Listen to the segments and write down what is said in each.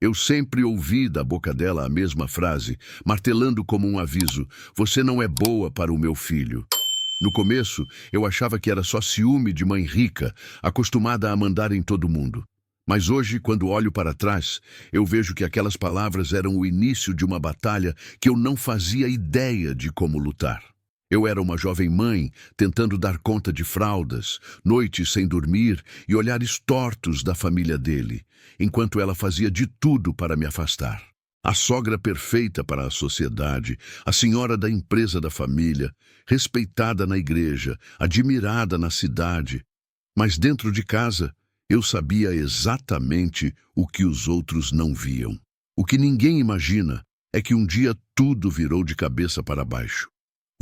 Eu sempre ouvi da boca dela a mesma frase, martelando como um aviso: "Você não é boa para o meu filho." No começo, eu achava que era só ciúme de mãe rica, acostumada a mandar em todo mundo. Mas hoje, quando olho para trás, eu vejo que aquelas palavras eram o início de uma batalha que eu não fazia ideia de como lutar. Eu era uma jovem mãe, tentando dar conta de fraldas, noites sem dormir e olhares tortos da família dele, enquanto ela fazia de tudo para me afastar. A sogra perfeita para a sociedade, a senhora da empresa da família, respeitada na igreja, admirada na cidade. Mas dentro de casa, eu sabia exatamente o que os outros não viam. O que ninguém imagina é que um dia tudo virou de cabeça para baixo.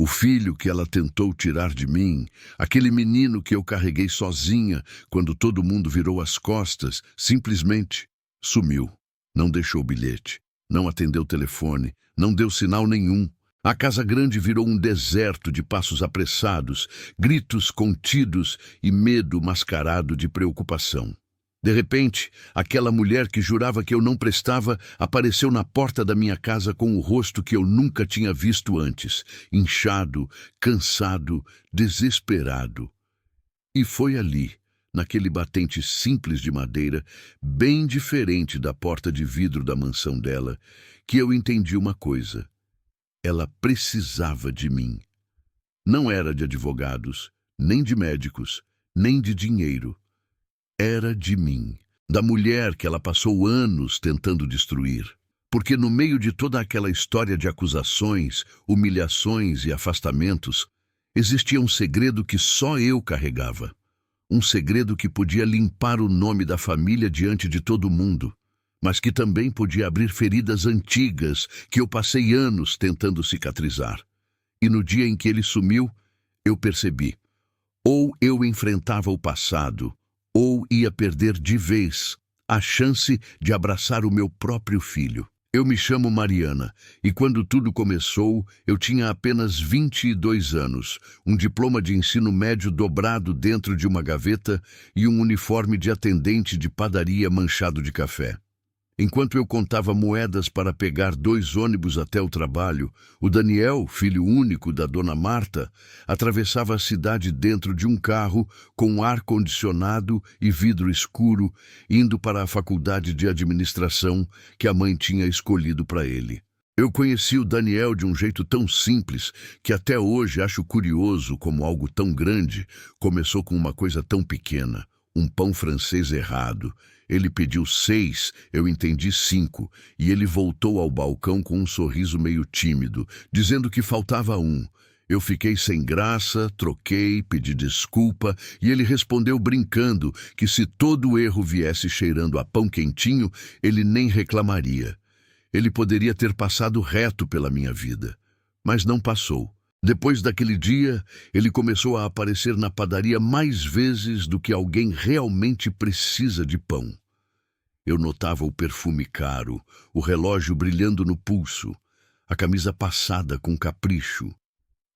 O filho que ela tentou tirar de mim, aquele menino que eu carreguei sozinha quando todo mundo virou as costas, simplesmente sumiu. Não deixou bilhete, não atendeu o telefone, não deu sinal nenhum. A casa grande virou um deserto de passos apressados, gritos contidos e medo mascarado de preocupação. De repente, aquela mulher que jurava que eu não prestava apareceu na porta da minha casa com o rosto que eu nunca tinha visto antes, inchado, cansado, desesperado. E foi ali, naquele batente simples de madeira, bem diferente da porta de vidro da mansão dela, que eu entendi uma coisa. Ela precisava de mim. Não era de advogados, nem de médicos, nem de dinheiro. Era de mim, da mulher que ela passou anos tentando destruir. Porque no meio de toda aquela história de acusações, humilhações e afastamentos, existia um segredo que só eu carregava. Um segredo que podia limpar o nome da família diante de todo mundo, mas que também podia abrir feridas antigas que eu passei anos tentando cicatrizar. E no dia em que ele sumiu, eu percebi: ou eu enfrentava o passado, ou ia perder de vez a chance de abraçar o meu próprio filho. Eu me chamo Mariana, e quando tudo começou, eu tinha apenas 22 anos, um diploma de ensino médio dobrado dentro de uma gaveta e um uniforme de atendente de padaria manchado de café. Enquanto eu contava moedas para pegar 2 ônibus até o trabalho, o Daniel, filho único da dona Marta, atravessava a cidade dentro de um carro com ar-condicionado e vidro escuro, indo para a faculdade de administração que a mãe tinha escolhido para ele. Eu conheci o Daniel de um jeito tão simples que até hoje acho curioso como algo tão grande começou com uma coisa tão pequena, um pão francês errado. Ele pediu 6, eu entendi 5, e ele voltou ao balcão com um sorriso meio tímido, dizendo que faltava 1. Eu fiquei sem graça, troquei, pedi desculpa, e ele respondeu brincando que se todo erro viesse cheirando a pão quentinho, ele nem reclamaria. Ele poderia ter passado reto pela minha vida, mas não passou. Depois daquele dia, ele começou a aparecer na padaria mais vezes do que alguém realmente precisa de pão. Eu notava o perfume caro, o relógio brilhando no pulso, a camisa passada com capricho,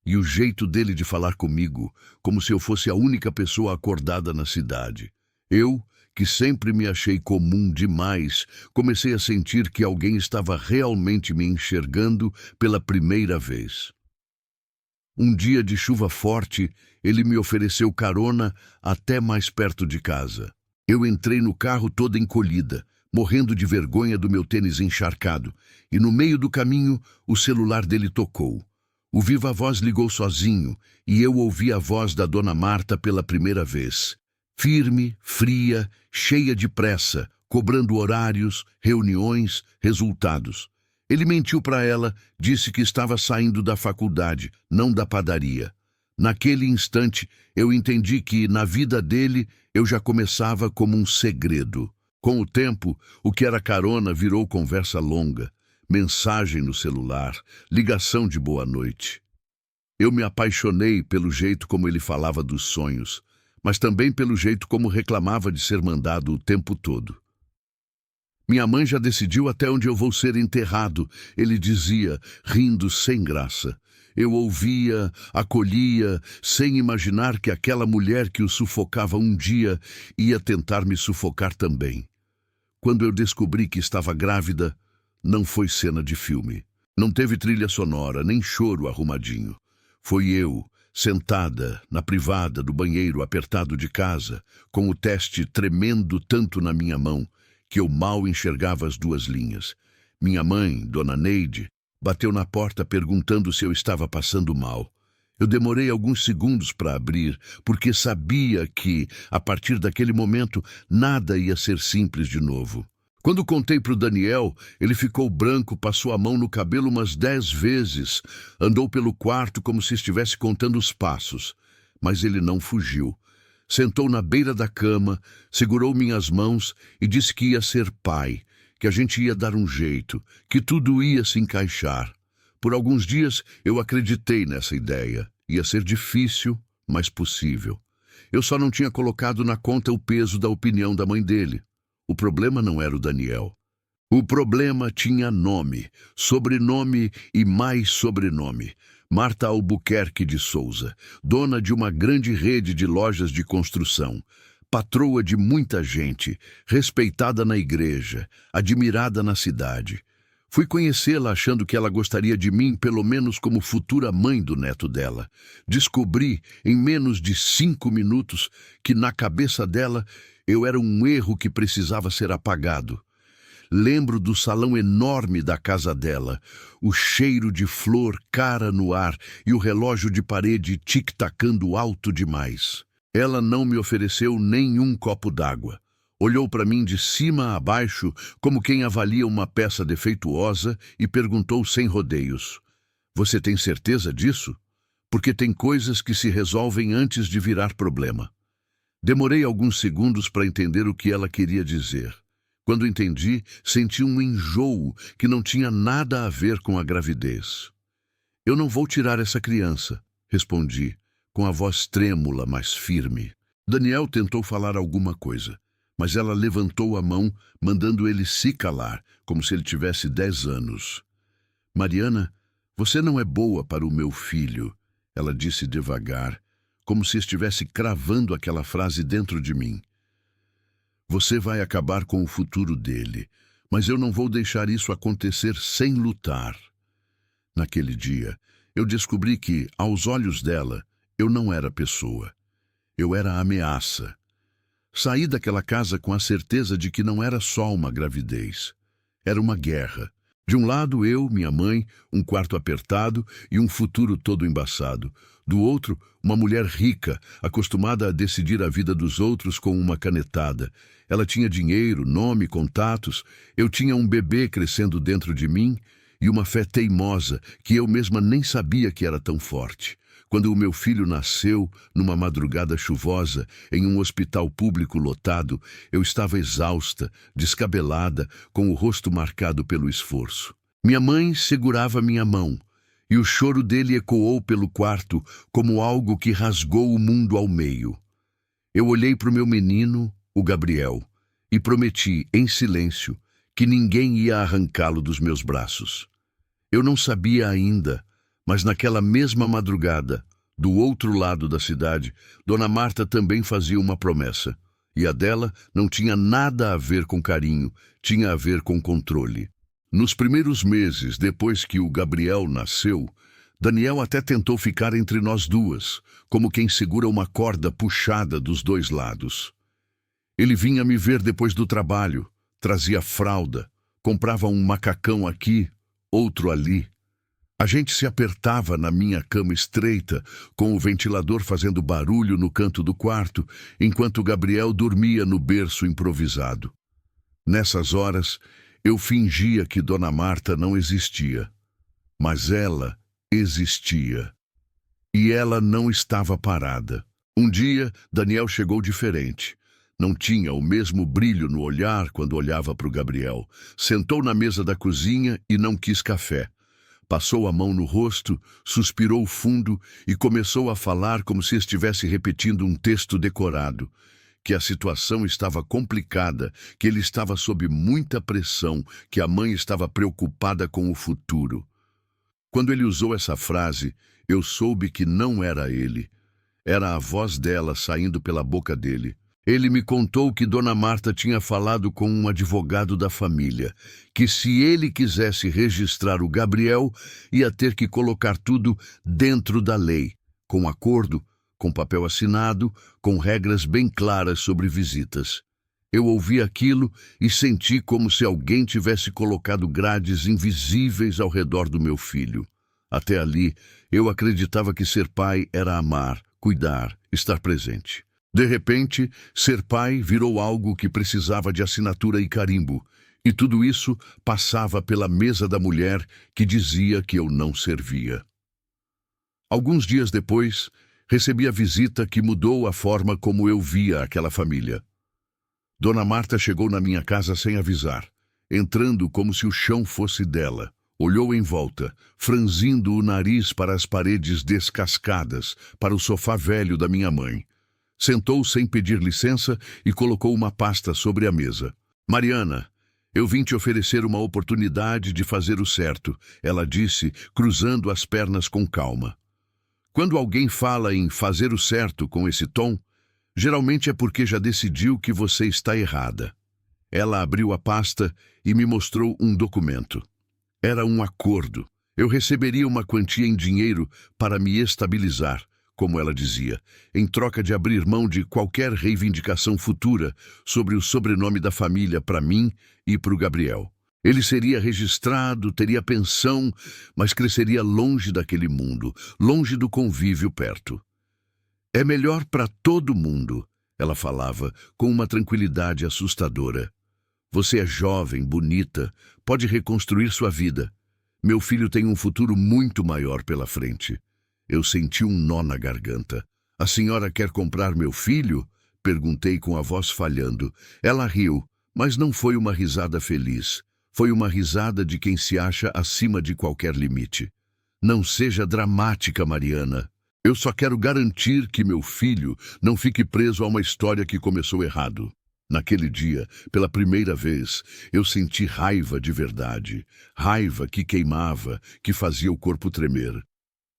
e o jeito dele de falar comigo, como se eu fosse a única pessoa acordada na cidade. Eu, que sempre me achei comum demais, comecei a sentir que alguém estava realmente me enxergando pela primeira vez. Um dia de chuva forte, ele me ofereceu carona até mais perto de casa. Eu entrei no carro toda encolhida, morrendo de vergonha do meu tênis encharcado, e no meio do caminho o celular dele tocou. O viva-voz ligou sozinho, e eu ouvi a voz da dona Marta pela primeira vez. Firme, fria, cheia de pressa, cobrando horários, reuniões, resultados. Ele mentiu para ela, disse que estava saindo da faculdade, não da padaria. Naquele instante, eu entendi que, na vida dele, eu já começava como um segredo. Com o tempo, o que era carona virou conversa longa, mensagem no celular, ligação de boa noite. Eu me apaixonei pelo jeito como ele falava dos sonhos, mas também pelo jeito como reclamava de ser mandado o tempo todo. Minha mãe já decidiu até onde eu vou ser enterrado, ele dizia, rindo sem graça. Eu ouvia, acolhia, sem imaginar que aquela mulher que o sufocava um dia ia tentar me sufocar também. Quando eu descobri que estava grávida, não foi cena de filme. Não teve trilha sonora, nem choro arrumadinho. Foi eu, sentada na privada do banheiro apertado de casa, com o teste tremendo tanto na minha mão, que eu mal enxergava as duas linhas. Minha mãe, Dona Neide, bateu na porta perguntando se eu estava passando mal. Eu demorei alguns segundos para abrir, porque sabia que, a partir daquele momento, nada ia ser simples de novo. Quando contei para o Daniel, ele ficou branco, passou a mão no cabelo umas 10 vezes, andou pelo quarto como se estivesse contando os passos. Mas ele não fugiu. Sentou na beira da cama, segurou minhas mãos e disse que ia ser pai, que a gente ia dar um jeito, que tudo ia se encaixar. Por alguns dias eu acreditei nessa ideia. Ia ser difícil, mas possível. Eu só não tinha colocado na conta o peso da opinião da mãe dele. O problema não era o Daniel. O problema tinha nome, sobrenome e mais sobrenome. Marta Albuquerque de Souza, dona de uma grande rede de lojas de construção, patroa de muita gente, respeitada na igreja, admirada na cidade. Fui conhecê-la achando que ela gostaria de mim pelo menos como futura mãe do neto dela. Descobri, em menos de 5 minutos, que na cabeça dela eu era um erro que precisava ser apagado. Lembro do salão enorme da casa dela, o cheiro de flor cara no ar e o relógio de parede tic-tacando alto demais. Ela não me ofereceu nenhum copo d'água. Olhou para mim de cima a baixo, como quem avalia uma peça defeituosa, e perguntou sem rodeios: "Você tem certeza disso? Porque tem coisas que se resolvem antes de virar problema." Demorei alguns segundos para entender o que ela queria dizer. Quando entendi, senti um enjoo que não tinha nada a ver com a gravidez. "Eu não vou tirar essa criança", respondi, com a voz trêmula, mas firme. Daniel tentou falar alguma coisa, mas ela levantou a mão, mandando ele se calar, como se ele tivesse 10 anos. "Mariana, você não é boa para o meu filho", ela disse devagar, como se estivesse cravando aquela frase dentro de mim. "Você vai acabar com o futuro dele, mas eu não vou deixar isso acontecer sem lutar." Naquele dia, eu descobri que, aos olhos dela, eu não era pessoa. Eu era ameaça. Saí daquela casa com a certeza de que não era só uma gravidez. Era uma guerra. De um lado eu, minha mãe, um quarto apertado e um futuro todo embaçado. Do outro, uma mulher rica, acostumada a decidir a vida dos outros com uma canetada. Ela tinha dinheiro, nome, contatos. Eu tinha um bebê crescendo dentro de mim e uma fé teimosa que eu mesma nem sabia que era tão forte. Quando o meu filho nasceu, numa madrugada chuvosa, em um hospital público lotado, eu estava exausta, descabelada, com o rosto marcado pelo esforço. Minha mãe segurava minha mão, e o choro dele ecoou pelo quarto como algo que rasgou o mundo ao meio. Eu olhei para o meu menino, o Gabriel, e prometi, em silêncio, que ninguém ia arrancá-lo dos meus braços. Eu não sabia ainda, mas naquela mesma madrugada, do outro lado da cidade, Dona Marta também fazia uma promessa. E a dela não tinha nada a ver com carinho, tinha a ver com controle. Nos primeiros meses, depois que o Gabriel nasceu, Daniel até tentou ficar entre nós duas, como quem segura uma corda puxada dos dois lados. Ele vinha me ver depois do trabalho, trazia fralda, comprava um macacão aqui, outro ali. A gente se apertava na minha cama estreita, com o ventilador fazendo barulho no canto do quarto, enquanto Gabriel dormia no berço improvisado. Nessas horas, eu fingia que Dona Marta não existia. Mas ela existia. E ela não estava parada. Um dia, Daniel chegou diferente. Não tinha o mesmo brilho no olhar quando olhava para o Gabriel. Sentou na mesa da cozinha e não quis café. Passou a mão no rosto, suspirou fundo e começou a falar como se estivesse repetindo um texto decorado. Que a situação estava complicada, que ele estava sob muita pressão, que a mãe estava preocupada com o futuro. Quando ele usou essa frase, eu soube que não era ele. Era a voz dela saindo pela boca dele. Ele me contou que Dona Marta tinha falado com um advogado da família, que se ele quisesse registrar o Gabriel, ia ter que colocar tudo dentro da lei, com acordo, com papel assinado, com regras bem claras sobre visitas. Eu ouvi aquilo e senti como se alguém tivesse colocado grades invisíveis ao redor do meu filho. Até ali, eu acreditava que ser pai era amar, cuidar, estar presente. De repente, ser pai virou algo que precisava de assinatura e carimbo, e tudo isso passava pela mesa da mulher que dizia que eu não servia. Alguns dias depois, recebi a visita que mudou a forma como eu via aquela família. Dona Marta chegou na minha casa sem avisar, entrando como se o chão fosse dela. Olhou em volta, franzindo o nariz para as paredes descascadas, para o sofá velho da minha mãe. Sentou sem pedir licença e colocou uma pasta sobre a mesa. Mariana, eu vim te oferecer uma oportunidade de fazer o certo, ela disse, cruzando as pernas com calma. Quando alguém fala em fazer o certo com esse tom, geralmente é porque já decidiu que você está errada. Ela abriu a pasta e me mostrou um documento. Era um acordo. Eu receberia uma quantia em dinheiro para me estabilizar, como ela dizia, em troca de abrir mão de qualquer reivindicação futura sobre o sobrenome da família para mim e para o Gabriel. Ele seria registrado, teria pensão, mas cresceria longe daquele mundo, longe do convívio perto. É melhor para todo mundo, ela falava, com uma tranquilidade assustadora. Você é jovem, bonita, pode reconstruir sua vida. Meu filho tem um futuro muito maior pela frente. Eu senti um nó na garganta. A senhora quer comprar meu filho? Perguntei com a voz falhando. Ela riu, mas não foi uma risada feliz. Foi uma risada de quem se acha acima de qualquer limite. Não seja dramática, Mariana. Eu só quero garantir que meu filho não fique preso a uma história que começou errado. Naquele dia, pela primeira vez, eu senti raiva de verdade. Raiva que queimava, que fazia o corpo tremer.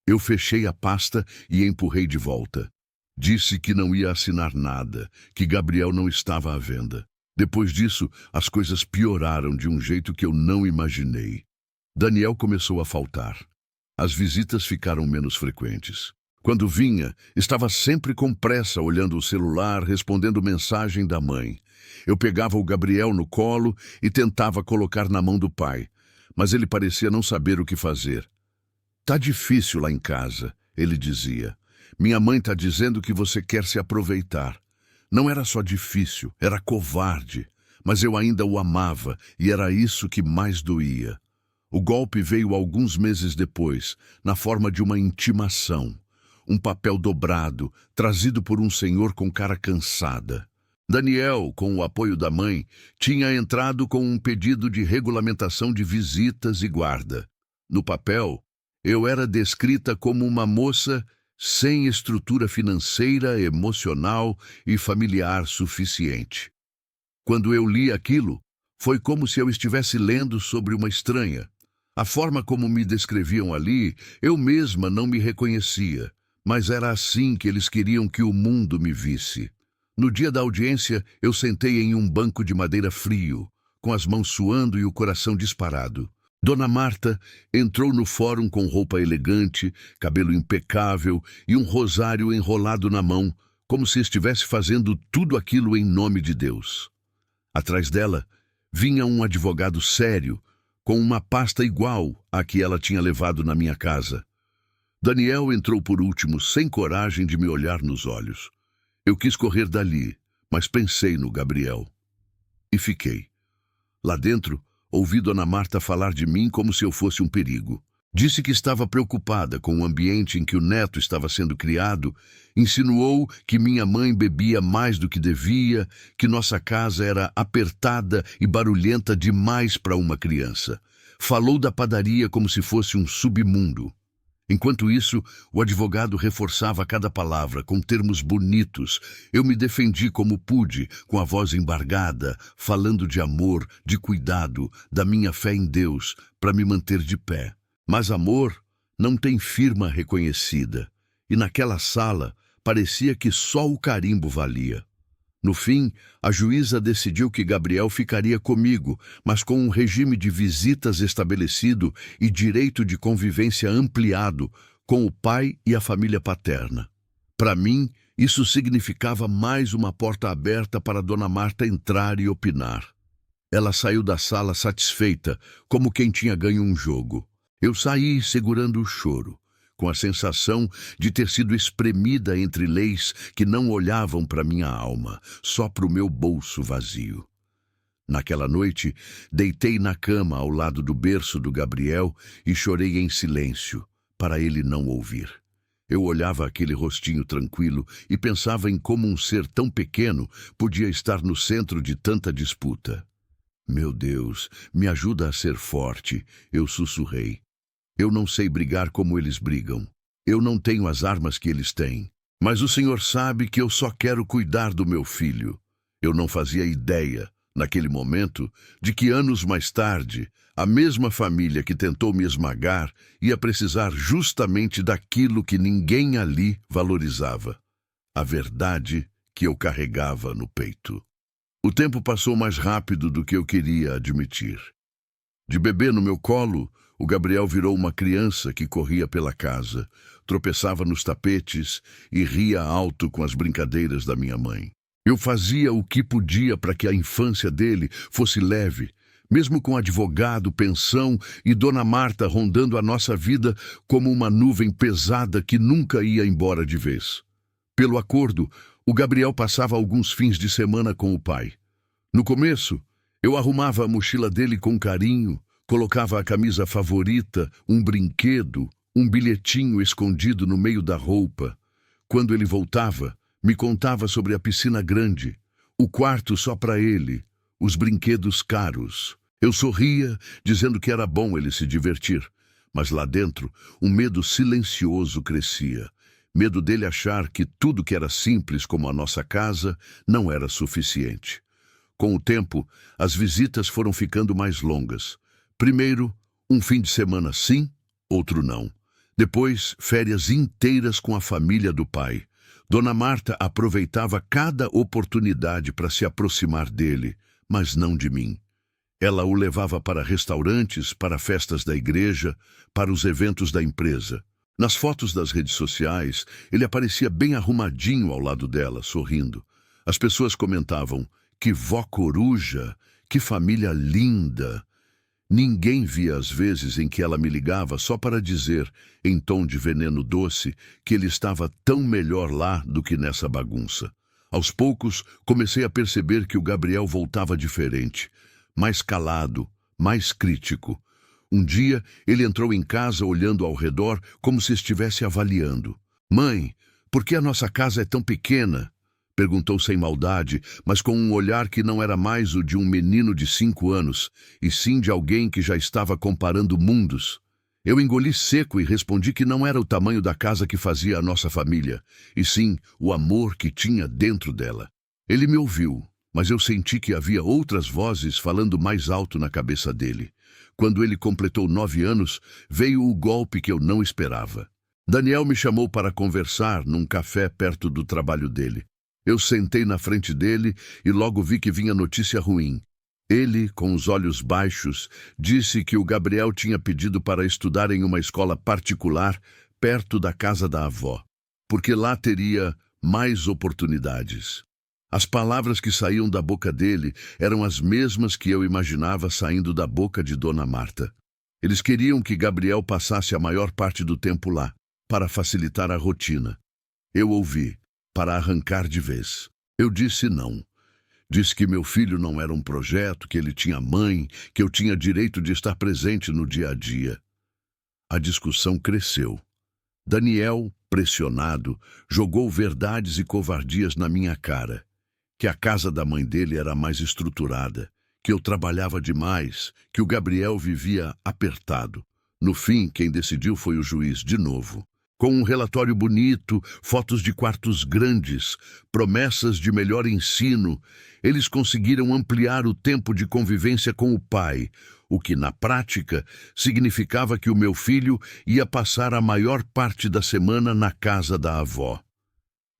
Eu fechei a pasta e empurrei de volta. Disse que não ia assinar nada, que Gabriel não estava à venda. Depois disso, as coisas pioraram de um jeito que eu não imaginei. Daniel começou a faltar. As visitas ficaram menos frequentes. Quando vinha, estava sempre com pressa olhando o celular, respondendo mensagem da mãe. Eu pegava o Gabriel no colo e tentava colocar na mão do pai, mas ele parecia não saber o que fazer. Tá difícil lá em casa, ele dizia. Minha mãe tá dizendo que você quer se aproveitar. Não era só difícil, era covarde, mas eu ainda o amava e era isso que mais doía. O golpe veio alguns meses depois, na forma de uma intimação. Um papel dobrado, trazido por um senhor com cara cansada. Daniel, com o apoio da mãe, tinha entrado com um pedido de regulamentação de visitas e guarda. No papel, eu era descrita como uma moça sem estrutura financeira, emocional e familiar suficiente. Quando eu li aquilo, foi como se eu estivesse lendo sobre uma estranha. A forma como me descreviam ali, eu mesma não me reconhecia, mas era assim que eles queriam que o mundo me visse. No dia da audiência, eu sentei em um banco de madeira frio, com as mãos suando e o coração disparado. Dona Marta entrou no fórum com roupa elegante, cabelo impecável e um rosário enrolado na mão, como se estivesse fazendo tudo aquilo em nome de Deus. Atrás dela, vinha um advogado sério, com uma pasta igual à que ela tinha levado na minha casa. Daniel entrou por último, sem coragem de me olhar nos olhos. Eu quis correr dali, mas pensei no Gabriel. E fiquei. Lá dentro, ouvi Dona Marta falar de mim como se eu fosse um perigo. Disse que estava preocupada com o ambiente em que o neto estava sendo criado, insinuou que minha mãe bebia mais do que devia, que nossa casa era apertada e barulhenta demais para uma criança. Falou da padaria como se fosse um submundo. Enquanto isso, o advogado reforçava cada palavra com termos bonitos. Eu me defendi como pude, com a voz embargada, falando de amor, de cuidado, da minha fé em Deus, para me manter de pé. Mas amor não tem firma reconhecida, e naquela sala parecia que só o carimbo valia. No fim, a juíza decidiu que Gabriel ficaria comigo, mas com um regime de visitas estabelecido e direito de convivência ampliado com o pai e a família paterna. Para mim, isso significava mais uma porta aberta para Dona Marta entrar e opinar. Ela saiu da sala satisfeita, como quem tinha ganho um jogo. Eu saí segurando o choro, com a sensação de ter sido espremida entre leis que não olhavam para minha alma, só para o meu bolso vazio. Naquela noite, deitei na cama ao lado do berço do Gabriel e chorei em silêncio, para ele não ouvir. Eu olhava aquele rostinho tranquilo e pensava em como um ser tão pequeno podia estar no centro de tanta disputa. Meu Deus, me ajuda a ser forte, eu sussurrei. Eu não sei brigar como eles brigam. Eu não tenho as armas que eles têm. Mas o Senhor sabe que eu só quero cuidar do meu filho. Eu não fazia ideia, naquele momento, de que anos mais tarde, a mesma família que tentou me esmagar ia precisar justamente daquilo que ninguém ali valorizava. A verdade que eu carregava no peito. O tempo passou mais rápido do que eu queria admitir. De bebê no meu colo, o Gabriel virou uma criança que corria pela casa, tropeçava nos tapetes e ria alto com as brincadeiras da minha mãe. Eu fazia o que podia para que a infância dele fosse leve, mesmo com advogado, pensão e Dona Marta rondando a nossa vida como uma nuvem pesada que nunca ia embora de vez. Pelo acordo, o Gabriel passava alguns fins de semana com o pai. No começo, eu arrumava a mochila dele com carinho, colocava a camisa favorita, um brinquedo, um bilhetinho escondido no meio da roupa. Quando ele voltava, me contava sobre a piscina grande, o quarto só para ele, os brinquedos caros. Eu sorria, dizendo que era bom ele se divertir, mas lá dentro, um medo silencioso crescia. Medo dele achar que tudo que era simples como a nossa casa não era suficiente. Com o tempo, as visitas foram ficando mais longas. Primeiro, um fim de semana sim, outro não. Depois, férias inteiras com a família do pai. Dona Marta aproveitava cada oportunidade para se aproximar dele, mas não de mim. Ela o levava para restaurantes, para festas da igreja, para os eventos da empresa. Nas fotos das redes sociais, ele aparecia bem arrumadinho ao lado dela, sorrindo. As pessoas comentavam: "Que vó coruja, que família linda." Ninguém via as vezes em que ela me ligava só para dizer, em tom de veneno doce, que ele estava tão melhor lá do que nessa bagunça. Aos poucos, comecei a perceber que o Gabriel voltava diferente, mais calado, mais crítico. Um dia, ele entrou em casa olhando ao redor como se estivesse avaliando. "Mãe, por que a nossa casa é tão pequena?" Perguntou sem maldade, mas com um olhar que não era mais o de um menino de 5 anos, e sim de alguém que já estava comparando mundos. Eu engoli seco e respondi que não era o tamanho da casa que fazia a nossa família, e sim o amor que tinha dentro dela. Ele me ouviu, mas eu senti que havia outras vozes falando mais alto na cabeça dele. Quando ele completou 9 anos, veio o golpe que eu não esperava. Daniel me chamou para conversar num café perto do trabalho dele. Eu sentei na frente dele e logo vi que vinha notícia ruim. Ele, com os olhos baixos, disse que o Gabriel tinha pedido para estudar em uma escola particular perto da casa da avó, porque lá teria mais oportunidades. As palavras que saíam da boca dele eram as mesmas que eu imaginava saindo da boca de Dona Marta. Eles queriam que Gabriel passasse a maior parte do tempo lá, para facilitar a rotina. Eu ouvi: "Para arrancar de vez." Eu disse não. Disse que meu filho não era um projeto, que ele tinha mãe, que eu tinha direito de estar presente no dia a dia. A discussão cresceu. Daniel, pressionado, jogou verdades e covardias na minha cara. Que a casa da mãe dele era mais estruturada, que eu trabalhava demais, que o Gabriel vivia apertado. No fim, quem decidiu foi o juiz de novo. Com um relatório bonito, fotos de quartos grandes, promessas de melhor ensino, eles conseguiram ampliar o tempo de convivência com o pai, o que, na prática, significava que o meu filho ia passar a maior parte da semana na casa da avó.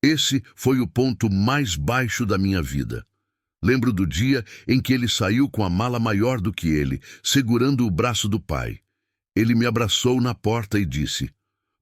Esse foi o ponto mais baixo da minha vida. Lembro do dia em que ele saiu com a mala maior do que ele, segurando o braço do pai. Ele me abraçou na porta e disse: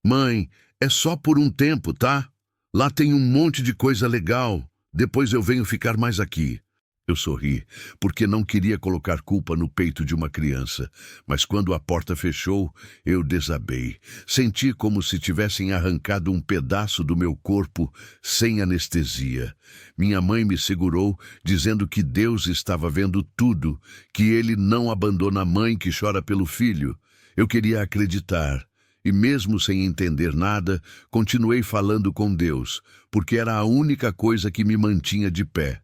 "Mãe, é só por um tempo, tá? Lá tem um monte de coisa legal. Depois eu venho ficar mais aqui." Eu sorri, porque não queria colocar culpa no peito de uma criança. Mas quando a porta fechou, eu desabei. Senti como se tivessem arrancado um pedaço do meu corpo sem anestesia. Minha mãe me segurou, dizendo que Deus estava vendo tudo, que Ele não abandona a mãe que chora pelo filho. Eu queria acreditar. E mesmo sem entender nada, continuei falando com Deus, porque era a única coisa que me mantinha de pé.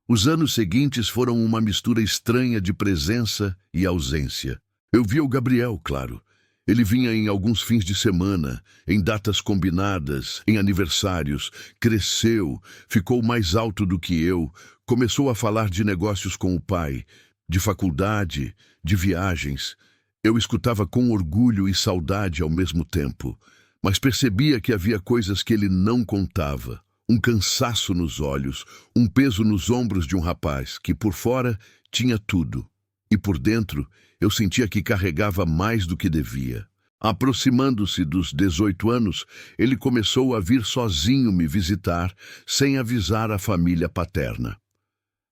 Os anos seguintes foram uma mistura estranha de presença e ausência. Eu via o Gabriel, claro. Ele vinha em alguns fins de semana, em datas combinadas, em aniversários. Cresceu, ficou mais alto do que eu, começou a falar de negócios com o pai, de faculdade, de viagens. Eu escutava com orgulho e saudade ao mesmo tempo, mas percebia que havia coisas que ele não contava. Um cansaço nos olhos, um peso nos ombros de um rapaz que, por fora, tinha tudo. E por dentro, eu sentia que carregava mais do que devia. Aproximando-se dos 18 anos, ele começou a vir sozinho me visitar, sem avisar a família paterna.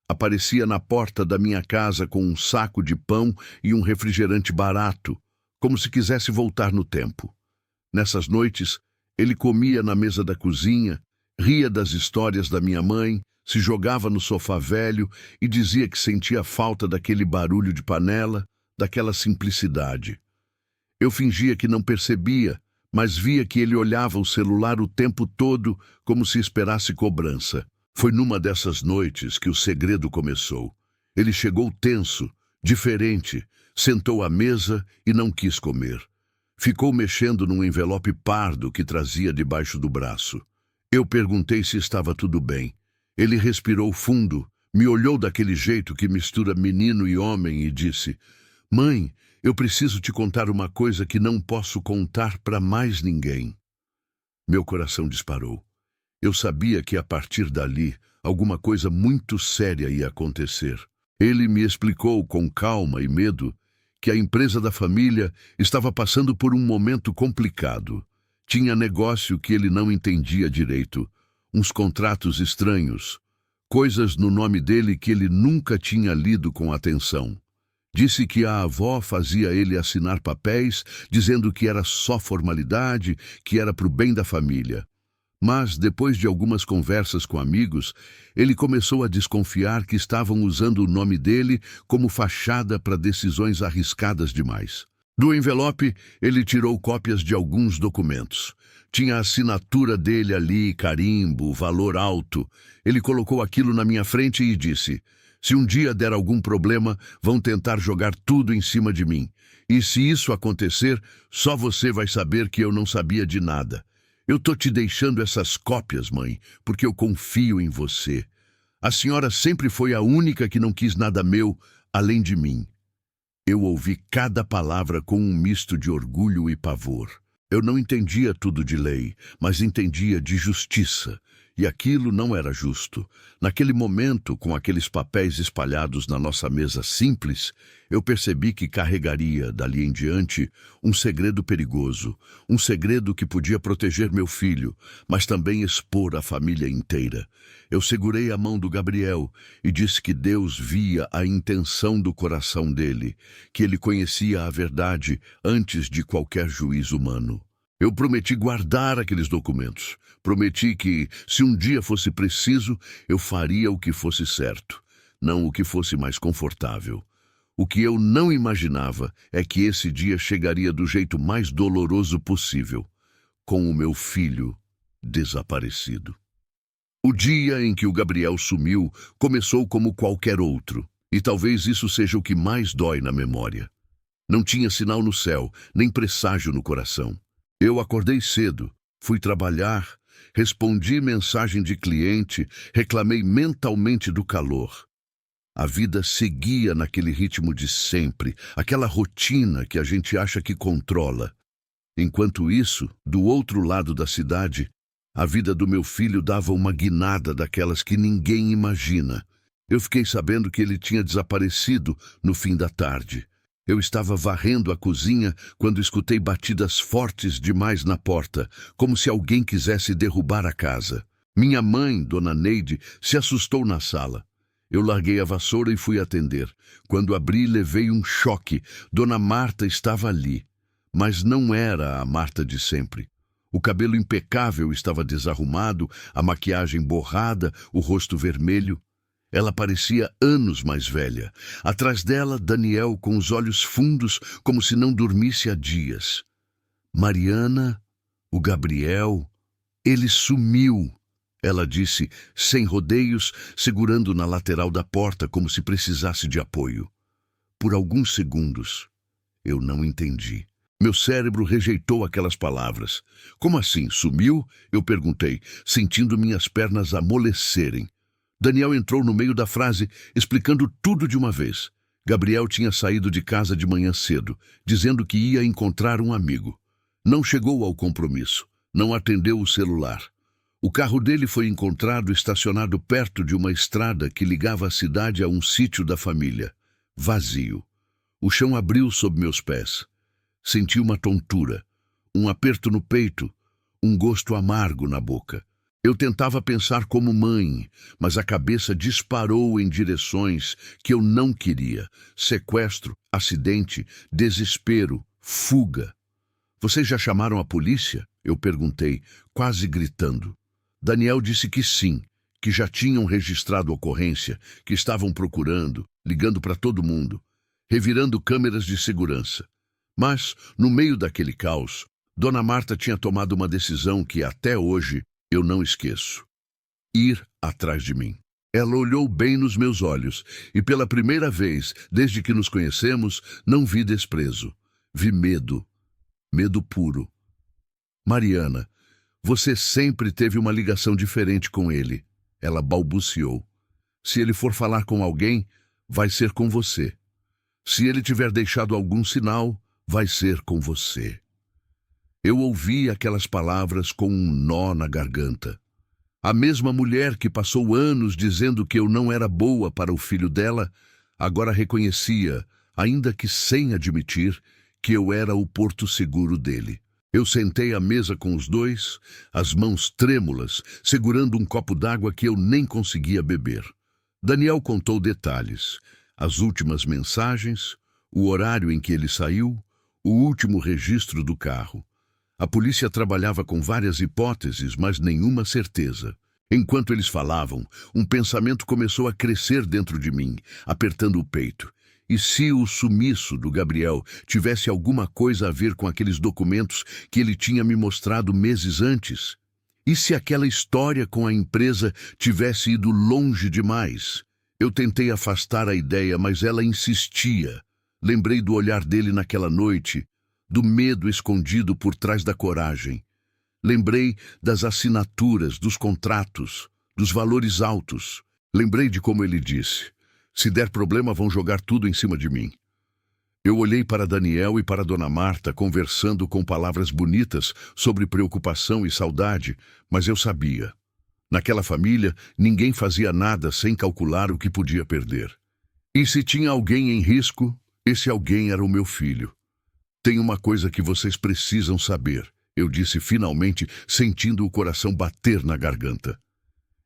Aparecia na porta da minha casa com um saco de pão e um refrigerante barato, como se quisesse voltar no tempo. Nessas noites, ele comia na mesa da cozinha, ria das histórias da minha mãe, se jogava no sofá velho e dizia que sentia falta daquele barulho de panela, daquela simplicidade. Eu fingia que não percebia, mas via que ele olhava o celular o tempo todo como se esperasse cobrança. Foi numa dessas noites que o segredo começou. Ele chegou tenso, diferente, sentou à mesa e não quis comer. Ficou mexendo num envelope pardo que trazia debaixo do braço. Eu perguntei se estava tudo bem. Ele respirou fundo, me olhou daquele jeito que mistura menino e homem e disse: "Mãe, eu preciso te contar uma coisa que não posso contar para mais ninguém." Meu coração disparou. Eu sabia que a partir dali, alguma coisa muito séria ia acontecer. Ele me explicou com calma e medo que a empresa da família estava passando por um momento complicado. Tinha negócio que ele não entendia direito, uns contratos estranhos, coisas no nome dele que ele nunca tinha lido com atenção. Disse que a avó fazia ele assinar papéis, dizendo que era só formalidade, que era para o bem da família. Mas, depois de algumas conversas com amigos, ele começou a desconfiar que estavam usando o nome dele como fachada para decisões arriscadas demais. Do envelope, ele tirou cópias de alguns documentos. Tinha a assinatura dele ali, carimbo, valor alto. Ele colocou aquilo na minha frente e disse: "Se um dia der algum problema, vão tentar jogar tudo em cima de mim. E se isso acontecer, só você vai saber que eu não sabia de nada. Eu tô te deixando essas cópias, mãe, porque eu confio em você. A senhora sempre foi a única que não quis nada meu, além de mim." Eu ouvi cada palavra com um misto de orgulho e pavor. Eu não entendia tudo de lei, mas entendia de justiça. E aquilo não era justo. Naquele momento, com aqueles papéis espalhados na nossa mesa simples, eu percebi que carregaria, dali em diante, um segredo perigoso. Um segredo que podia proteger meu filho, mas também expor a família inteira. Eu segurei a mão do Gabriel e disse que Deus via a intenção do coração dele, que ele conhecia a verdade antes de qualquer juízo humano. Eu prometi guardar aqueles documentos. Prometi que, se um dia fosse preciso, eu faria o que fosse certo, não o que fosse mais confortável. O que eu não imaginava é que esse dia chegaria do jeito mais doloroso possível, com o meu filho desaparecido. O dia em que o Gabriel sumiu começou como qualquer outro, e talvez isso seja o que mais dói na memória. Não tinha sinal no céu, nem presságio no coração. Eu acordei cedo, fui trabalhar, respondi mensagem de cliente, reclamei mentalmente do calor. A vida seguia naquele ritmo de sempre, aquela rotina que a gente acha que controla. Enquanto isso, do outro lado da cidade, A vida do meu filho dava uma guinada daquelas que ninguém imagina. Eu fiquei sabendo que ele tinha desaparecido no fim da tarde. Eu estava varrendo a cozinha quando escutei batidas fortes demais na porta, como se alguém quisesse derrubar a casa. Minha mãe, Dona Neide, se assustou na sala. Eu larguei a vassoura e fui atender. Quando abri, levei um choque. Dona Marta estava ali, mas não era a Marta de sempre. O cabelo impecável estava desarrumado, a maquiagem borrada, o rosto vermelho. Ela parecia anos mais velha. Atrás dela, Daniel, com os olhos fundos, como se não dormisse há dias. Mariana, o Gabriel, ele sumiu, ela disse, sem rodeios, segurando na lateral da porta como se precisasse de apoio. Por alguns segundos, eu não entendi. Meu cérebro rejeitou aquelas palavras. Como assim, sumiu? Eu perguntei, sentindo minhas pernas amolecerem. Daniel entrou no meio da frase, explicando tudo de uma vez. Gabriel tinha saído de casa de manhã cedo, dizendo que ia encontrar um amigo. Não chegou ao compromisso, não atendeu o celular. O carro dele foi encontrado estacionado perto de uma estrada que ligava a cidade a um sítio da família. Vazio. O chão abriu sob meus pés. Senti uma tontura, um aperto no peito, um gosto amargo na boca. Eu tentava pensar como mãe, mas a cabeça disparou em direções que eu não queria. Sequestro, acidente, desespero, fuga. Vocês já chamaram a polícia? Eu perguntei, quase gritando. Daniel disse que sim, que já tinham registrado a ocorrência, que estavam procurando, ligando para todo mundo, revirando câmeras de segurança. Mas, no meio daquele caos, Dona Marta tinha tomado uma decisão que, até hoje, eu não esqueço. Ir atrás de mim. Ela olhou bem nos meus olhos e, pela primeira vez, desde que nos conhecemos, não vi desprezo. Vi medo. Medo puro. Mariana, você sempre teve uma ligação diferente com ele. Ela balbuciou. Se ele for falar com alguém, vai ser com você. Se ele tiver deixado algum sinal, vai ser com você. Eu ouvi aquelas palavras com um nó na garganta. A mesma mulher que passou anos dizendo que eu não era boa para o filho dela, agora reconhecia, ainda que sem admitir, que eu era o porto seguro dele. Eu sentei à mesa com os dois, as mãos trêmulas, segurando um copo d'água que eu nem conseguia beber. Daniel contou detalhes, as últimas mensagens, o horário em que ele saiu, o último registro do carro. A polícia trabalhava com várias hipóteses, mas nenhuma certeza. Enquanto eles falavam, um pensamento começou a crescer dentro de mim, apertando o peito. E se o sumiço do Gabriel tivesse alguma coisa a ver com aqueles documentos que ele tinha me mostrado meses antes? E se aquela história com a empresa tivesse ido longe demais? Eu tentei afastar a ideia, mas ela insistia. Lembrei do olhar dele naquela noite, do medo escondido por trás da coragem. Lembrei das assinaturas, dos contratos, dos valores altos. Lembrei de como ele disse, se der problema vão jogar tudo em cima de mim. Eu olhei para Daniel e para Dona Marta, conversando com palavras bonitas sobre preocupação e saudade, mas eu sabia. Naquela família, ninguém fazia nada sem calcular o que podia perder. E se tinha alguém em risco, esse alguém era o meu filho. Tem uma coisa que vocês precisam saber, eu disse finalmente, sentindo o coração bater na garganta.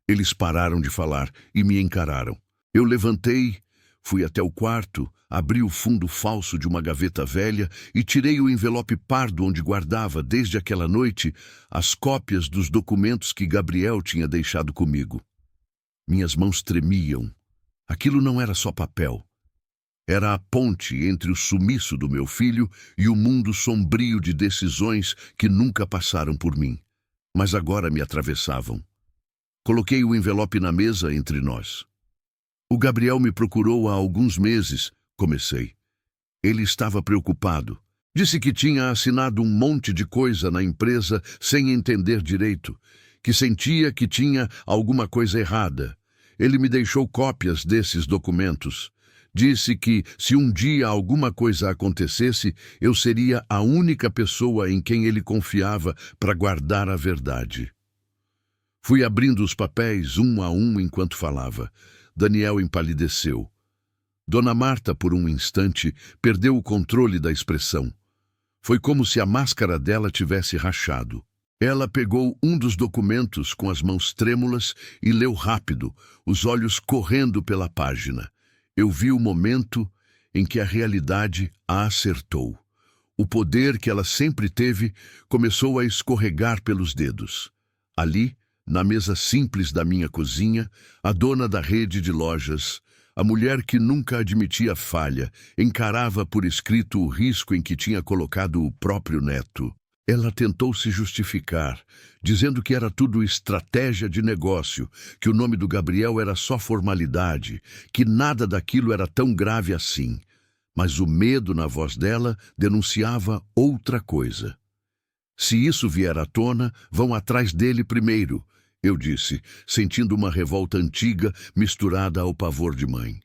Eles pararam de falar e me encararam. Eu levantei, fui até o quarto, abri o fundo falso de uma gaveta velha e tirei o envelope pardo onde guardava, desde aquela noite, as cópias dos documentos que Gabriel tinha deixado comigo. Minhas mãos tremiam. Aquilo não era só papel. Era a ponte entre o sumiço do meu filho e o mundo sombrio de decisões que nunca passaram por mim, mas agora me atravessavam. Coloquei o envelope na mesa entre nós. O Gabriel me procurou há alguns meses, comecei. Ele estava preocupado. Disse que tinha assinado um monte de coisa na empresa sem entender direito, que sentia que tinha alguma coisa errada. Ele me deixou cópias desses documentos. Disse que, se um dia alguma coisa acontecesse, eu seria a única pessoa em quem ele confiava para guardar a verdade. Fui abrindo os papéis um a um enquanto falava. Daniel empalideceu. Dona Marta, por um instante, perdeu o controle da expressão. Foi como se a máscara dela tivesse rachado. Ela pegou um dos documentos com as mãos trêmulas e leu rápido, os olhos correndo pela página. Eu vi o momento em que a realidade a acertou. O poder que ela sempre teve começou a escorregar pelos dedos. Ali, na mesa simples da minha cozinha, a dona da rede de lojas, a mulher que nunca admitia falha, encarava por escrito o risco em que tinha colocado o próprio neto. Ela tentou se justificar, dizendo que era tudo estratégia de negócio, que o nome do Gabriel era só formalidade, que nada daquilo era tão grave assim. Mas o medo na voz dela denunciava outra coisa. Se isso vier à tona, vão atrás dele primeiro, eu disse, sentindo uma revolta antiga misturada ao pavor de mãe.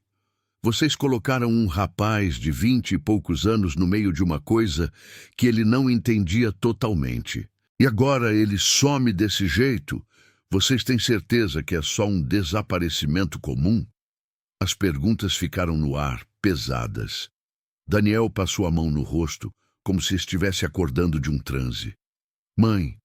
Vocês colocaram um rapaz de 20 e poucos anos no meio de uma coisa que ele não entendia totalmente. E agora ele some desse jeito? Vocês têm certeza que é só um desaparecimento comum? As perguntas ficaram no ar, pesadas. Daniel passou a mão no rosto, como se estivesse acordando de um transe. Mãe,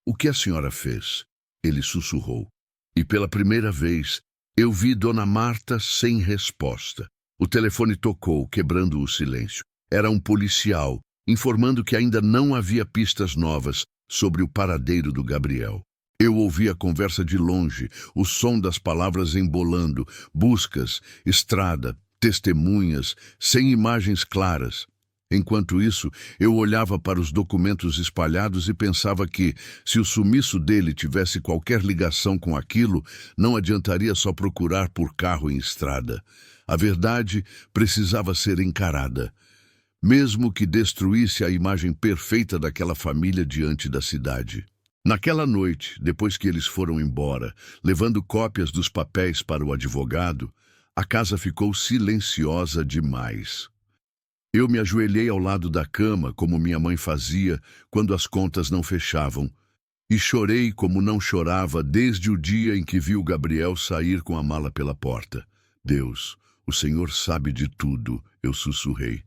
o que a senhora fez? Ele sussurrou. E pela primeira vez, eu vi Dona Marta sem resposta. O telefone tocou, quebrando o silêncio. Era um policial, informando que ainda não havia pistas novas sobre o paradeiro do Gabriel. Eu ouvi a conversa de longe, o som das palavras embolando, buscas, estrada, testemunhas, sem imagens claras. Enquanto isso, eu olhava para os documentos espalhados e pensava que, se o sumiço dele tivesse qualquer ligação com aquilo, não adiantaria só procurar por carro em estrada. A verdade precisava ser encarada, mesmo que destruísse a imagem perfeita daquela família diante da cidade. Naquela noite, depois que eles foram embora, levando cópias dos papéis para o advogado, a casa ficou silenciosa demais. Eu me ajoelhei ao lado da cama, como minha mãe fazia quando as contas não fechavam, e chorei como não chorava desde o dia em que vi o Gabriel sair com a mala pela porta. Deus, o Senhor sabe de tudo, eu sussurrei.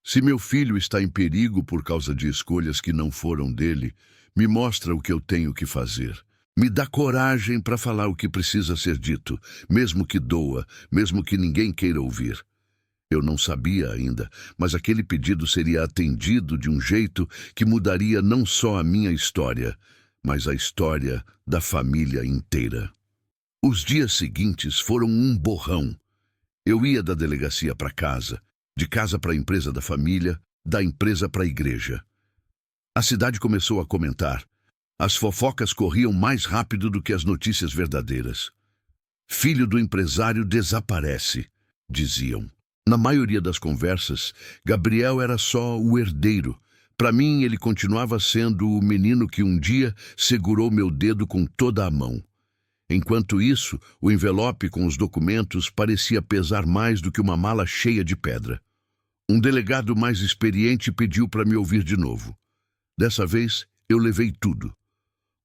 Se meu filho está em perigo por causa de escolhas que não foram dele, me mostra o que eu tenho que fazer. Me dá coragem para falar o que precisa ser dito, mesmo que doa, mesmo que ninguém queira ouvir. Eu não sabia ainda, mas aquele pedido seria atendido de um jeito que mudaria não só a minha história, mas a história da família inteira. Os dias seguintes foram um borrão. Eu ia da delegacia para casa, de casa para a empresa da família, da empresa para a igreja. A cidade começou a comentar. As fofocas corriam mais rápido do que as notícias verdadeiras. Filho do empresário desaparece, diziam. Na maioria das conversas, Gabriel era só o herdeiro. Para mim, ele continuava sendo o menino que um dia segurou meu dedo com toda a mão. Enquanto isso, o envelope com os documentos parecia pesar mais do que uma mala cheia de pedra. Um delegado mais experiente pediu para me ouvir de novo. Dessa vez, eu levei tudo.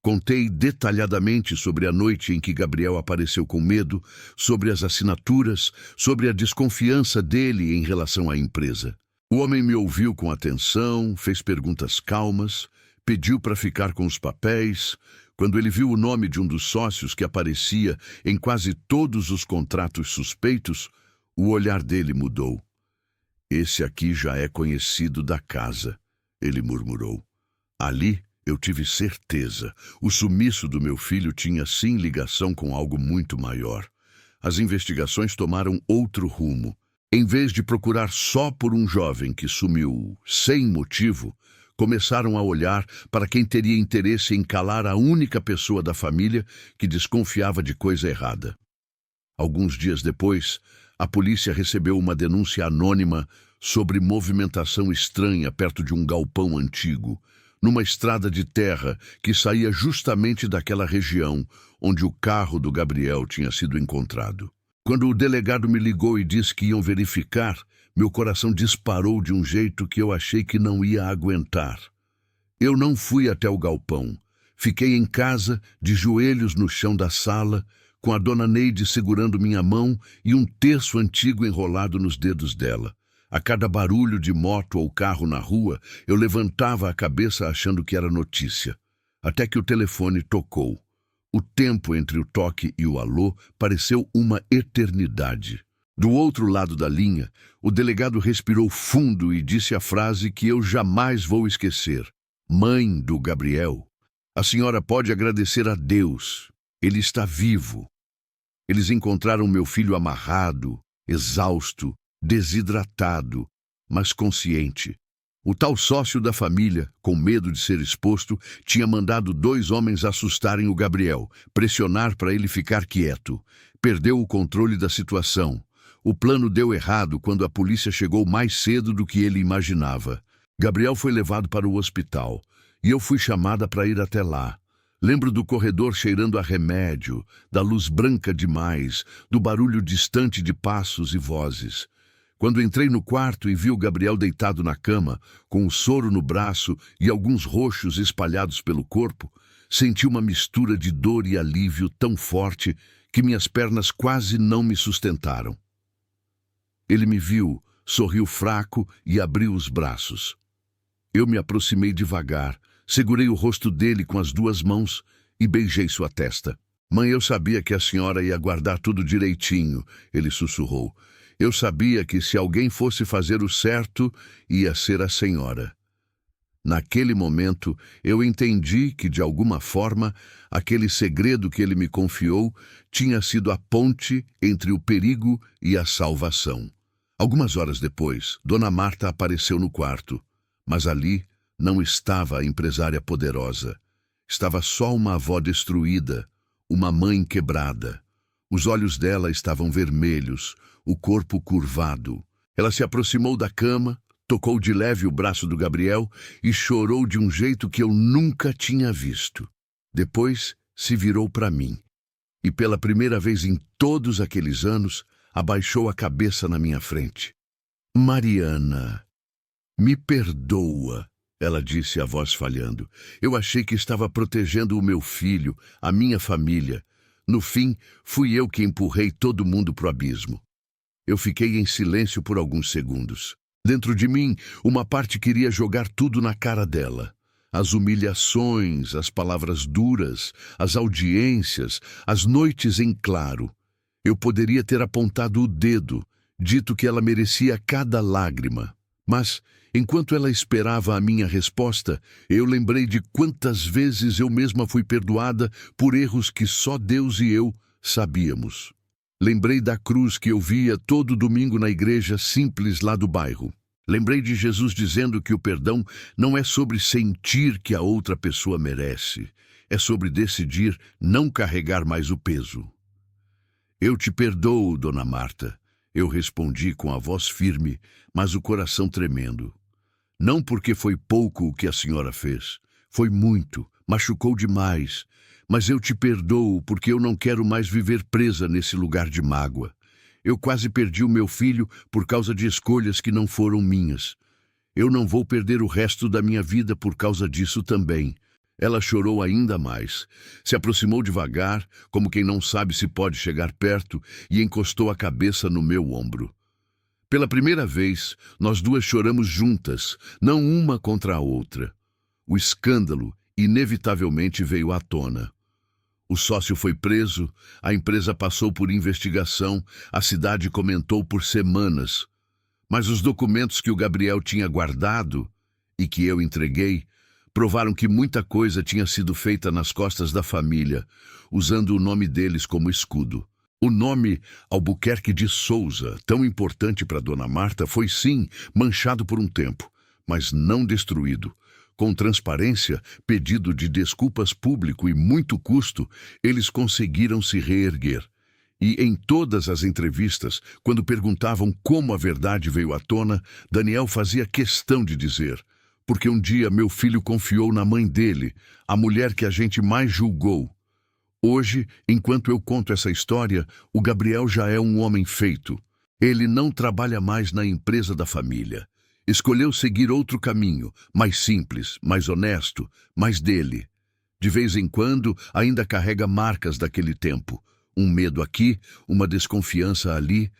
Contei detalhadamente sobre a noite em que Gabriel apareceu com medo, sobre as assinaturas, sobre a desconfiança dele em relação à empresa. O homem me ouviu com atenção, fez perguntas calmas, pediu para ficar com os papéis. Quando ele viu o nome de um dos sócios que aparecia em quase todos os contratos suspeitos, o olhar dele mudou. Esse aqui já é conhecido da casa, ele murmurou. Ali, eu tive certeza. O sumiço do meu filho tinha sim ligação com algo muito maior. As investigações tomaram outro rumo. Em vez de procurar só por um jovem que sumiu sem motivo, começaram a olhar para quem teria interesse em calar a única pessoa da família que desconfiava de coisa errada. Alguns dias depois, a polícia recebeu uma denúncia anônima sobre movimentação estranha perto de um galpão antigo, numa estrada de terra que saía justamente daquela região onde o carro do Gabriel tinha sido encontrado. Quando o delegado me ligou e disse que iam verificar, meu coração disparou de um jeito que eu achei que não ia aguentar. Eu não fui até o galpão. Fiquei em casa, de joelhos no chão da sala, com a dona Neide segurando minha mão e um terço antigo enrolado nos dedos dela. A cada barulho de moto ou carro na rua, eu levantava a cabeça achando que era notícia. Até que o telefone tocou. O tempo entre o toque e o alô pareceu uma eternidade. Do outro lado da linha, o delegado respirou fundo e disse a frase que eu jamais vou esquecer. Mãe do Gabriel, a senhora pode agradecer a Deus. Ele está vivo. Eles encontraram meu filho amarrado, exausto, desidratado, mas consciente. O tal sócio da família, com medo de ser exposto, tinha mandado 2 homens assustarem o Gabriel, pressionar para ele ficar quieto. Perdeu o controle da situação. O plano deu errado quando a polícia chegou mais cedo do que ele imaginava. Gabriel foi levado para o hospital e eu fui chamada para ir até lá. Lembro do corredor cheirando a remédio, da luz branca demais, do barulho distante de passos e vozes. Quando entrei no quarto e vi o Gabriel deitado na cama, com o soro no braço e alguns roxos espalhados pelo corpo, senti uma mistura de dor e alívio tão forte que minhas pernas quase não me sustentaram. Ele me viu, sorriu fraco e abriu os braços. Eu me aproximei devagar, segurei o rosto dele com as 2 mãos e beijei sua testa. Mãe, eu sabia que a senhora ia guardar tudo direitinho, ele sussurrou. Eu sabia que se alguém fosse fazer o certo, ia ser a senhora. Naquele momento, eu entendi que, de alguma forma, aquele segredo que ele me confiou tinha sido a ponte entre o perigo e a salvação. Algumas horas depois, Dona Marta apareceu no quarto, mas ali não estava a empresária poderosa. Estava só uma avó destruída, uma mãe quebrada. Os olhos dela estavam vermelhos, o corpo curvado. Ela se aproximou da cama, tocou de leve o braço do Gabriel e chorou de um jeito que eu nunca tinha visto. Depois se virou para mim e, pela primeira vez em todos aqueles anos, abaixou a cabeça na minha frente. Mariana, me perdoa, ela disse, a voz falhando. Eu achei que estava protegendo o meu filho, a minha família. No fim, fui eu que empurrei todo mundo pro abismo. Eu fiquei em silêncio por alguns segundos. Dentro de mim, uma parte queria jogar tudo na cara dela. As humilhações, as palavras duras, as audiências, as noites em claro. Eu poderia ter apontado o dedo, dito que ela merecia cada lágrima. Mas, enquanto ela esperava a minha resposta, eu lembrei de quantas vezes eu mesma fui perdoada por erros que só Deus e eu sabíamos. Lembrei da cruz que eu via todo domingo na igreja simples lá do bairro. Lembrei de Jesus dizendo que o perdão não é sobre sentir que a outra pessoa merece, é sobre decidir não carregar mais o peso. Eu te perdoo, Dona Marta, eu respondi com a voz firme, mas o coração tremendo. Não porque foi pouco o que a senhora fez, foi muito, machucou demais, mas eu te perdoo porque eu não quero mais viver presa nesse lugar de mágoa. Eu quase perdi o meu filho por causa de escolhas que não foram minhas. Eu não vou perder o resto da minha vida por causa disso também. Ela chorou ainda mais. Se aproximou devagar, como quem não sabe se pode chegar perto, e encostou a cabeça no meu ombro. Pela primeira vez, nós 2 choramos juntas, não uma contra a outra. O escândalo, inevitavelmente, veio à tona. O sócio foi preso, a empresa passou por investigação, a cidade comentou por semanas. Mas os documentos que o Gabriel tinha guardado e que eu entreguei provaram que muita coisa tinha sido feita nas costas da família, usando o nome deles como escudo. O nome Albuquerque de Souza, tão importante para Dona Marta, foi sim manchado por um tempo, mas não destruído. Com transparência, pedido de desculpas público e muito custo, eles conseguiram se reerguer. E em todas as entrevistas, quando perguntavam como a verdade veio à tona, Daniel fazia questão de dizer: porque um dia meu filho confiou na mãe dele, a mulher que a gente mais julgou. Hoje, enquanto eu conto essa história, o Gabriel já é um homem feito. Ele não trabalha mais na empresa da família. Escolheu seguir outro caminho, mais simples, mais honesto, mais dele. De vez em quando, ainda carrega marcas daquele tempo. Um medo aqui, uma desconfiança ali.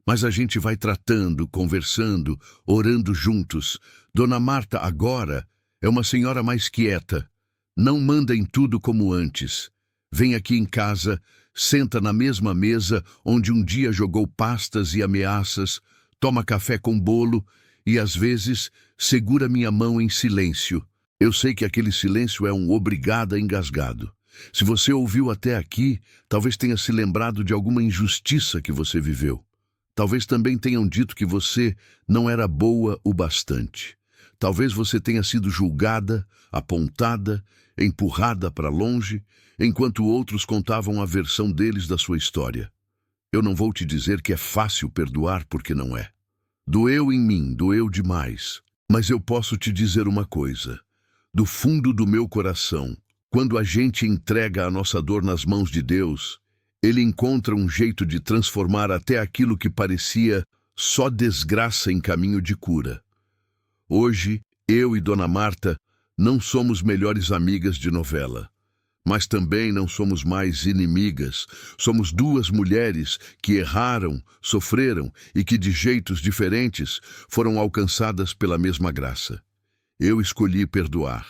Mas a gente vai tratando, conversando, orando juntos. Dona Marta, agora, é uma senhora mais quieta. Não manda em tudo como antes. Vem aqui em casa, senta na mesma mesa onde um dia jogou pastas e ameaças, toma café com bolo e, às vezes, segura minha mão em silêncio. Eu sei que aquele silêncio é um obrigada engasgado. Se você ouviu até aqui, talvez tenha se lembrado de alguma injustiça que você viveu. Talvez também tenham dito que você não era boa o bastante. Talvez você tenha sido julgada, apontada, empurrada para longe, enquanto outros contavam a versão deles da sua história. Eu não vou te dizer que é fácil perdoar, porque não é. Doeu em mim, doeu demais. Mas eu posso te dizer uma coisa. Do fundo do meu coração, quando a gente entrega a nossa dor nas mãos de Deus, Ele encontra um jeito de transformar até aquilo que parecia só desgraça em caminho de cura. Hoje, eu e Dona Marta não somos melhores amigas de novela, mas também não somos mais inimigas. Somos duas mulheres que erraram, sofreram e que, de jeitos diferentes, foram alcançadas pela mesma graça. Eu escolhi perdoar.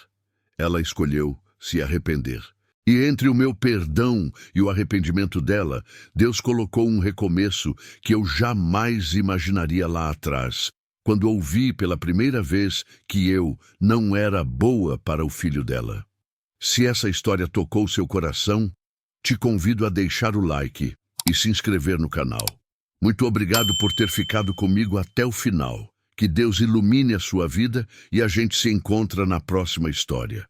Ela escolheu se arrepender. E entre o meu perdão e o arrependimento dela, Deus colocou um recomeço que eu jamais imaginaria lá atrás, quando ouvi pela primeira vez que eu não era boa para o filho dela. Se essa história tocou seu coração, te convido a deixar o like e se inscrever no canal. Muito obrigado por ter ficado comigo até o final. Que Deus ilumine a sua vida e a gente se encontra na próxima história.